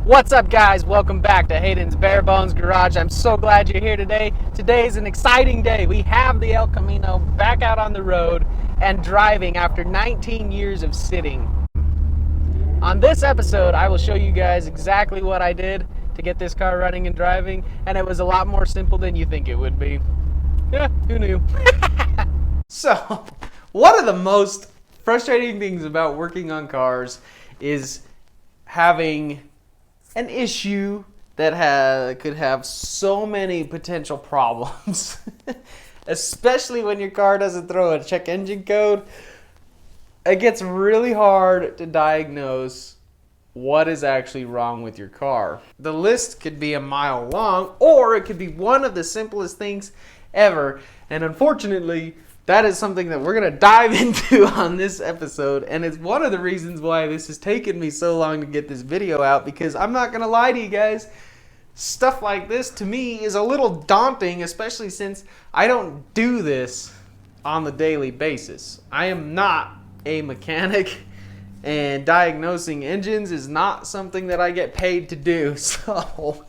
What's up, guys? Welcome back to Hayden's Bare Bones Garage. I'm so glad you're here today. Today is an exciting day. We have the El Camino back out on the road and driving after 19 years of sitting. On this episode, I will show you guys exactly what I did to get this car running and driving, and it was a lot more simple than you think it would be. Yeah, who knew? So, one of the most frustrating things about working on cars is having an issue that could have so many potential problems, especially when your car doesn't throw a check engine code. It gets really hard to diagnose what is actually wrong with your car. The list could be a mile long, or it could be one of the simplest things ever, and unfortunately, that is something that we're going to dive into on this episode, and it's one of the reasons why this has taken me so long to get this video out, because I'm not going to lie to you guys, stuff like this to me is a little daunting, especially since I don't do this on the daily basis. I am not a mechanic, and diagnosing engines is not something that I get paid to do, so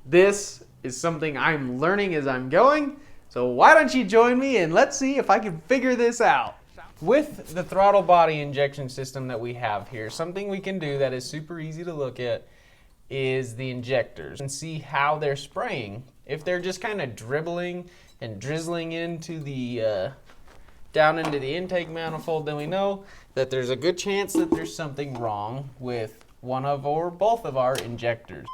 this is something I'm learning as I'm going. So why don't you join me and let's see if I can figure this out. With the throttle body injection system that we have here, something we can do that is super easy to look at is the injectors and see how they're spraying. If they're just kind of dribbling and drizzling into the down into the intake manifold, then we know that there's a good chance that there's something wrong with one of or both of our injectors.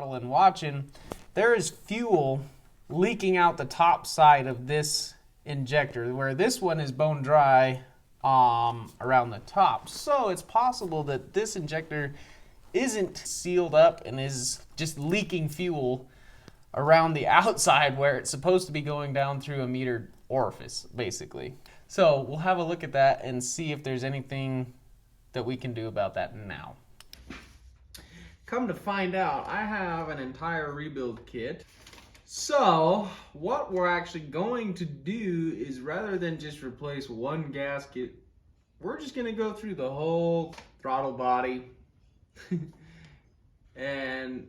And watching, there is fuel leaking out the top side of this injector, where this one is bone dry around the top. So it's possible that this injector isn't sealed up and is just leaking fuel around the outside where it's supposed to be going down through a metered orifice, basically. So we'll have a look at that and see if there's anything that we can do about that now. Come to find out, I have an entire rebuild kit. So what we're actually going to do is, rather than just replace one gasket, we're just going to go through the whole throttle body and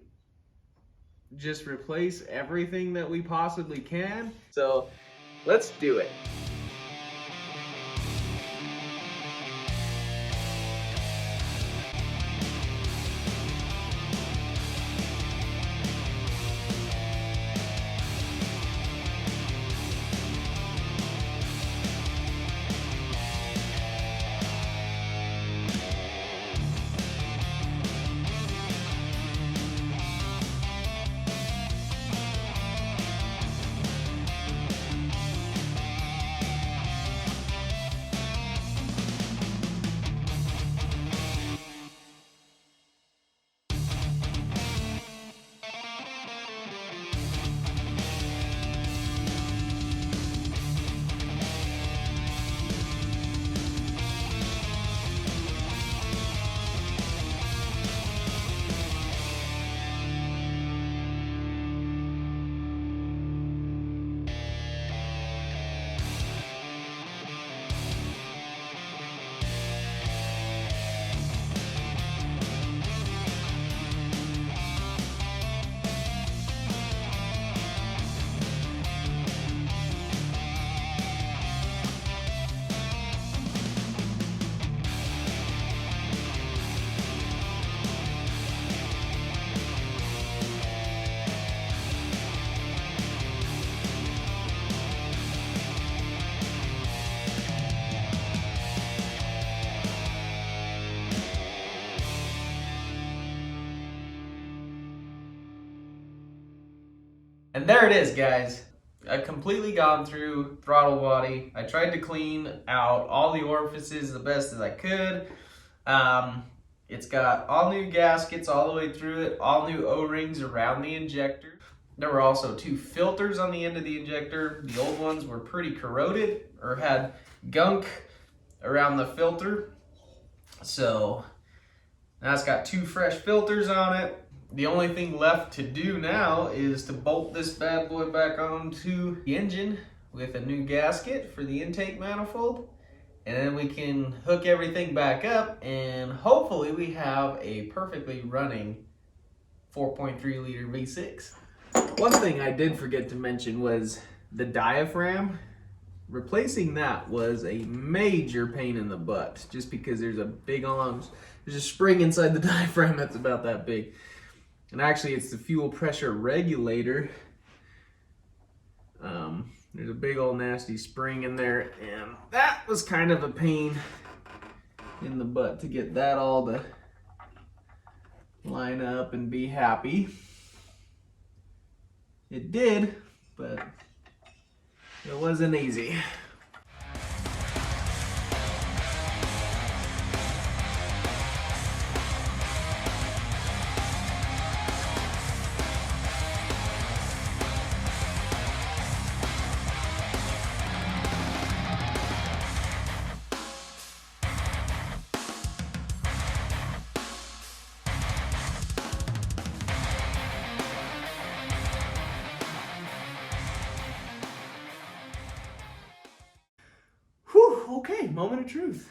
just replace everything that we possibly can. So let's do it. And there it is, guys. I've completely gone through throttle body. I tried to clean out all the orifices the best as I could. It's got all new gaskets all the way through it, all new O-rings around the injector. There were also 2 filters on the end of the injector. The old ones were pretty corroded or had gunk around the filter. So now it's got 2 fresh filters on it. The only thing left to do now is to bolt this bad boy back onto the engine with a new gasket for the intake manifold. And then we can hook everything back up and hopefully we have a perfectly running 4.3 liter V6. One thing I did forget to mention was the diaphragm. Replacing that was a major pain in the butt just because there's a spring inside the diaphragm that's about that big. And actually it's the fuel pressure regulator. There's a big old nasty spring in there, and that was kind of a pain in the butt to get that all to line up and be happy. It did, but it wasn't easy. Okay, moment of truth.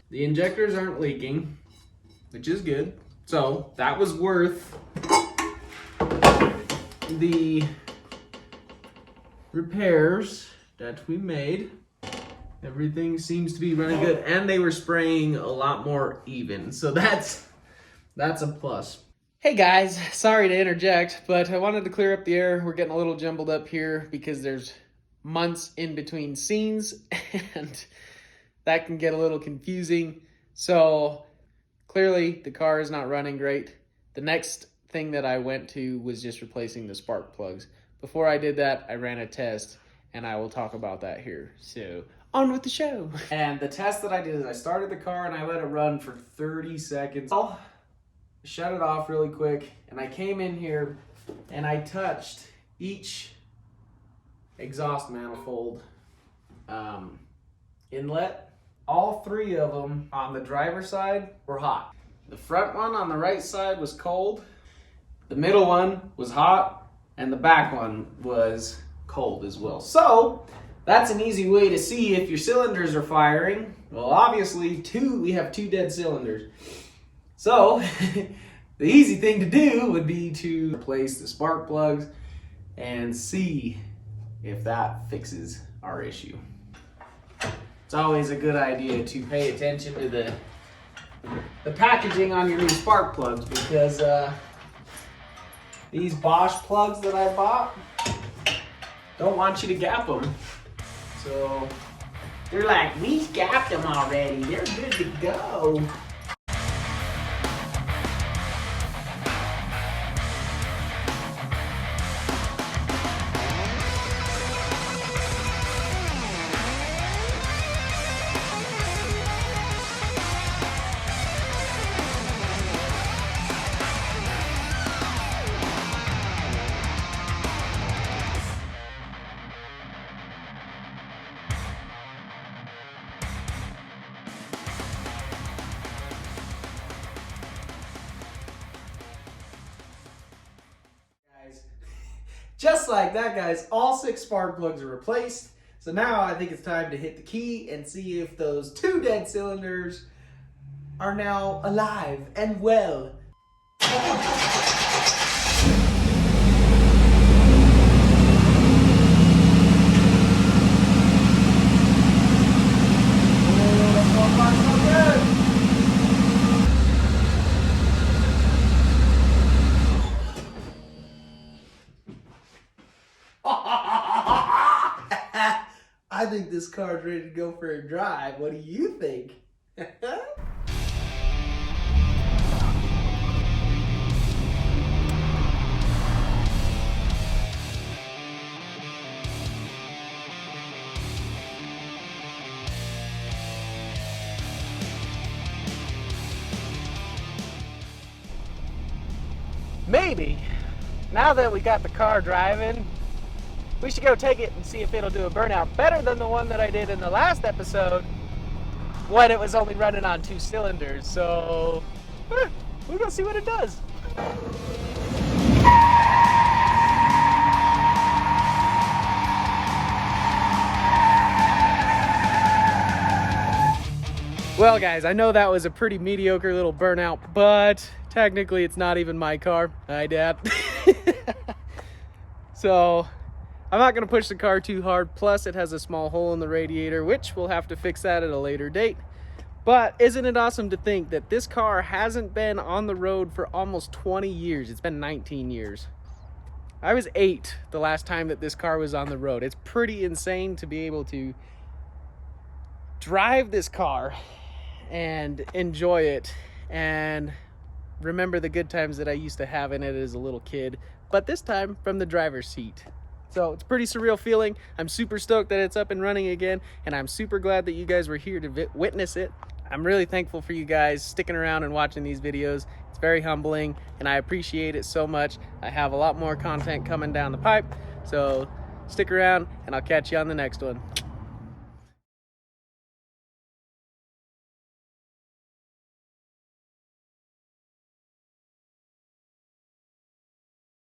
The injectors aren't leaking, which is good. So that was worth the repairs that we made. Everything seems to be running good, and they were spraying a lot more even. So that's a plus. Hey guys, sorry to interject, but I wanted to clear up the air. We're getting a little jumbled up here because there's months in between scenes and that can get a little confusing. So clearly the car is not running great. The next thing that I went to was just replacing the spark plugs. Before I did that, I ran a test, and I will talk about that here. So on with the show. And the test that I did is I started the car and I let it run for 30 seconds. I'll shut it off really quick, and I came in here and I touched each exhaust manifold inlet. All 3 of them on the driver's side were hot. The front one on the right side was cold, the middle one was hot, and the back one was cold as well. So that's an easy way to see if your cylinders are firing. Well, obviously we have 2 dead cylinders. So the easy thing to do would be to replace the spark plugs and see if that fixes our issue. It's always a good idea to pay attention to the packaging on your new spark plugs, because these Bosch plugs that I bought don't want you to gap them. So they're like, we gapped them already, they're good to go. Just like that, guys, all 6 spark plugs are replaced. So now I think it's time to hit the key and see if those 2 dead cylinders are now alive and well. I think this car's ready to go for a drive. What do you think? Maybe, now that we got the car driving, we should go take it and see if it'll do a burnout better than the one that I did in the last episode when it was only running on 2 cylinders. So, we're gonna see what it does. Well, guys, I know that was a pretty mediocre little burnout, but technically it's not even my car. Hi, Dad. So I'm not going to push the car too hard. Plus, it has a small hole in the radiator, which we'll have to fix that at a later date. But isn't it awesome to think that this car hasn't been on the road for almost 20 years? It's been 19 years. I was 8 the last time that this car was on the road. It's pretty insane to be able to drive this car and enjoy it and remember the good times that I used to have in it as a little kid, but this time from the driver's seat. So it's a pretty surreal feeling. I'm super stoked that it's up and running again, and I'm super glad that you guys were here to witness it. I'm really thankful for you guys sticking around and watching these videos. It's very humbling, and I appreciate it so much. I have a lot more content coming down the pipe, so stick around, and I'll catch you on the next one.